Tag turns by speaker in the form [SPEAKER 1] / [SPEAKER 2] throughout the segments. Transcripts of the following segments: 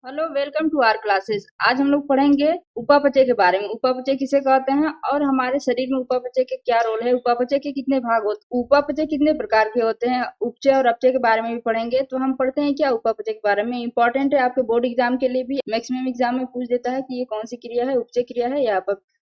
[SPEAKER 1] Hello, welcome to our classes. आज हम लोग पढ़ेंगे उपापचय के बारे में। उपापचय किसे कहते हैं और हमारे शरीर में उपापचय के क्या रोल है, उपापचय के कितने भाग होते, उपापचय कितने प्रकार के होते हैं, उपचय और अपचय के बारे में भी पढ़ेंगे। तो हम पढ़ते हैं क्या उपापचय के बारे में। इंपॉर्टेंट है, आपके बोर्ड एग्जाम के लिए भी मैक्सिमम एग्जाम में पूछ देता है कि ये कौन सी क्रिया है, उपचय क्रिया है या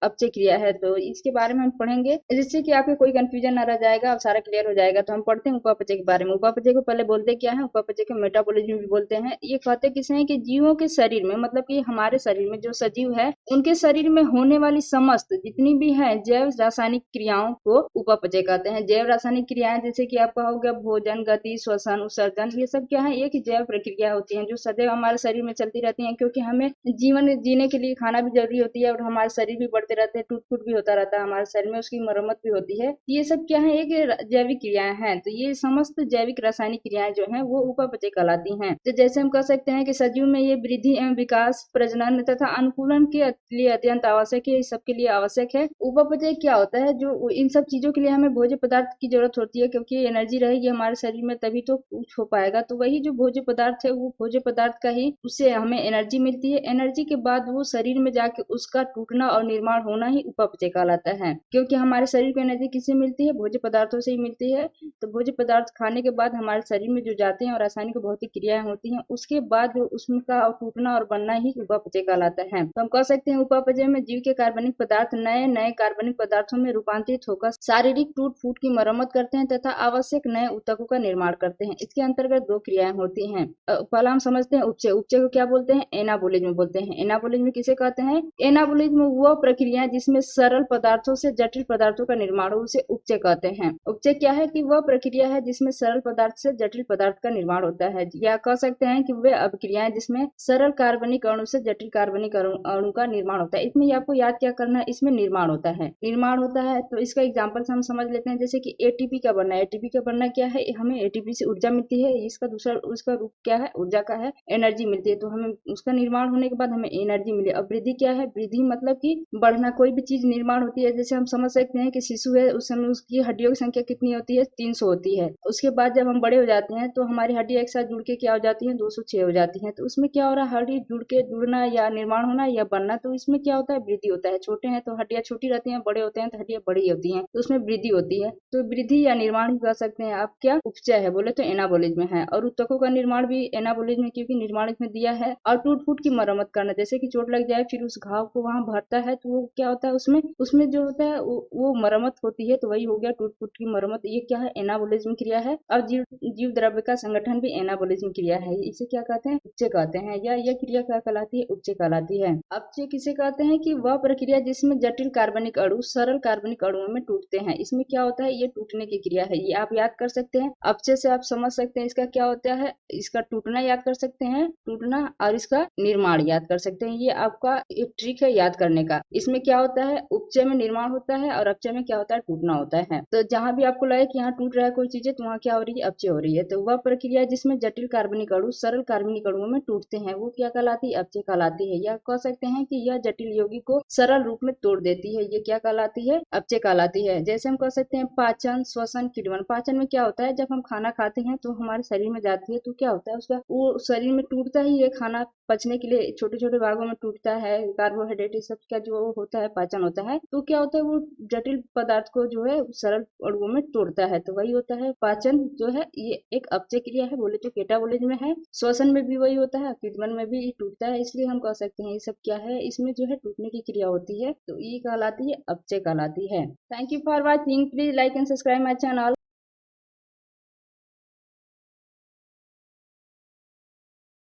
[SPEAKER 1] अपचय क्रिया है। तो इसके बारे में हम पढ़ेंगे जिससे कि आपको कोई कंफ्यूजन ना रह जाएगा और सारा क्लियर हो जाएगा। तो हम पढ़ते हैं उपापचय के बारे में। उपापचय को पहले बोलते क्या है, उपापचय को मेटाबॉलिज्म भी बोलते हैं। ये कहते किसे हैं कि जीवों के शरीर में, मतलब कि हमारे शरीर में जो सजीव है उनके शरीर में होने वाली समस्त जितनी भी है जैव रासायनिक क्रियाओं को उपापचय कहते हैं। जैव रासायनिक क्रियाएं जैसे कि आपका हो गया भोजन, गति, श्वसन, उत्सर्जन, ये सब क्या है, एक जैव प्रक्रिया होती है जो सदैव हमारे शरीर में चलती रहती है, क्योंकि हमें जीवन जीने के लिए खाना भी जरूरी होती है और हमारे शरीर भी बढ़ते रहते हैं, टूट फूट भी होता रहता है हमारे शरीर में, उसकी मरम्मत भी होती है। ये सब क्या है, एक जैविक क्रियाएं हैं। तो ये समस्त जैविक रासायनिक क्रियाएं जो हैं वो उपापचय कहलाती हैं। तो जैसे हम कह सकते हैं कि सजीव में ये वृद्धि एवं विकास, प्रजनन तथा अनुकूलन के लिए अत्यंत आवश्यक है, इस सब के लिए आवश्यक है। उपापचय क्या होता है, जो इन सब चीजों के लिए हमें भोज्य पदार्थ की जरूरत होती है, क्योंकि एनर्जी रहेगी हमारे शरीर में तभी तो कुछ हो पाएगा। तो वही जो भोज्य पदार्थ है वो भोज्य पदार्थ का ही उससे हमें एनर्जी मिलती है। एनर्जी के बाद वो शरीर में जाके उसका टूटना और निर्माण होना ही उपापचय कहलाता है, क्योंकि हमारे शरीर को एनर्जी किससे मिलती है, भोज्य पदार्थों से ही मिलती है। तो भोज्य पदार्थ खाने के बाद हमारे शरीर में जो जाते हैं और रासायनिक भौतिक क्रियाएं होती हैं, उसके बाद जो उसका टूटना और बनना ही उपापचय कहलाता है। तो हम कह सकते हैं उपापचय में जीव के कार्बनिक पदार्थ नए नए कार्बनिक पदार्थों में रूपांतरित होकर शारीरिक टूट फूट की मरम्मत करते हैं तथा आवश्यक नए ऊतकों का निर्माण करते हैं। इसके अंतर्गत दो क्रियाएं होती हैं। पहला हम समझते हैं उपचय। उपचय को क्या बोलते हैं, एनाबोलिज्म बोलते हैं। एनाबोलिज्म किसे कहते हैं, एनाबोलिज्म वह प्रक्रिया है जिसमें सरल पदार्थों से जटिल पदार्थों का निर्माण हो, उसे उपचय कहते हैं। उपचय क्या है कि वह प्रक्रिया है जिसमें सरल पदार्थ से जटिल पदार्थ का निर्माण होता है, या कह सकते हैं कि वे अभिक्रियाएं जिसमें सरल कार्बनिक अणु से जटिल कार्बनिक अणु का निर्माण होता है। इसमें आपको याद क्या करना है, इसमें निर्माण होता है, निर्माण होता है। तो इसका एग्जाम्पल से हम समझ लेते हैं, जैसे कि एटीपी का बनना है। एटीपी का बनना क्या है, हमें एटीपी से ऊर्जा मिलती है। इसका दूसरा उसका रूप क्या है, ऊर्जा का है, एनर्जी मिलती है। तो हमें उसका निर्माण होने के बाद हमें एनर्जी मिली। अब वृद्धि क्या है, वृद्धि मतलब कि बढ़ना, कोई भी चीज निर्माण होती है। जैसे हम समझ सकते हैं कि शिशु है, उस समय उसकी हड्डियों की संख्या कितनी होती है, 300 होती है। उसके बाद जब हम बड़े हो जाते हैं तो हमारी हड्डियां एक साथ जुड़ के क्या हो जाती है, 206 हो जाती है। तो उसमें क्या हो रहा है, हड्डी जुड़ के जुड़ना या निर्माण होना या बनना, तो इसमें क्या होता है, वृद्धि होता है। छोटे हैं तो हड्डियां छोटी रहती हैं, बड़े होते हैं तो हड्डियां बड़ी होती हैं, तो उसमें वृद्धि होती है। तो वृद्धि या निर्माण ही कह सकते हैं आप। क्या उपचय है बोले तो एनाबोलिज्म है। और ऊतकों का निर्माण भी एनाबोलिज्म है, क्योंकि निर्माण इसमें दिया है। और टूट फूट की मरम्मत करना, जैसे कि चोट लग जाए फिर उस घाव को वहां भरता है, तो वो क्या होता है, उसमें उसमें जो होता है वो मरम्मत होती है। तो वही हो गया टूट फूट की मरम्मत। ये क्या है, एनाबोलिज्म क्रिया है। और जीव जीव द्रव्य का संगठन भी एनाबोलिज्म क्रिया है। इसे क्या कहते हैं, उपचय कहते हैं। या यह क्रिया क्या कहलाती है, उपचय कहलाती है। अपचय किसे कहते हैं कि वह प्रक्रिया जिसमें जटिल कार्बनिक अणु सरल कार्बनिक अणुओं में टूटते हैं। इसमें क्या होता है, ये टूटने की क्रिया है। ये आप याद कर सकते हैं, अपचय से आप समझ सकते हैं इसका क्या होता है। इसका टूटना याद कर सकते हैं, टूटना, और इसका निर्माण याद कर सकते हैं। ये आपका एक ट्रिक है याद करने का। इसमें क्या होता है, उपचय में निर्माण होता है और अपचय में क्या होता है, टूटना होता है। तो जहां भी आपको लगे कि यहाँ टूट रहा है कोई चीजें, तो वहाँ क्या हो रही है, अपचय हो रही है। तो वह प्रक्रिया जिसमें जटिल कार्बनिक अणु सरल कार्बनिक अणुओं में टूटते हैं, वो क्या कहलाती है, अपचय कहलाती है। या कह सकते हैं कि यह जटिल यौगिक को सरल रूप में तोड़ देती है, ये क्या कहलाती है, अपचय कहलाती है। जैसे हम कह सकते हैं पाचन, श्वसन, किण्वन। पाचन में क्या होता है, जब हम खाना खाते हैं तो हमारे शरीर में जाती है, तो क्या होता है, उसका वो शरीर में टूटता ही है। खाना पचने के लिए छोटे छोटे भागों में टूटता है, कार्बोहाइड्रेट सब का जो होता है पाचन होता है। तो क्या होता है, वो जटिल पदार्थ को जो है सरल अणुओं में तोड़ता है। तो वही होता है पाचन जो है, ये एक अपचय क्रिया है बोले तो मेटाबॉलिज्म में है। श्वसन में भी वही होता है, किण्वन में भी टूटता है। इसलिए हम कह सकते हैं ये सब क्या है, इसमें जो है टूटने की क्रिया होती है। तो ये कहलाती है, अपचय कहलाती है। Thank you for watching. Please like and subscribe my channel.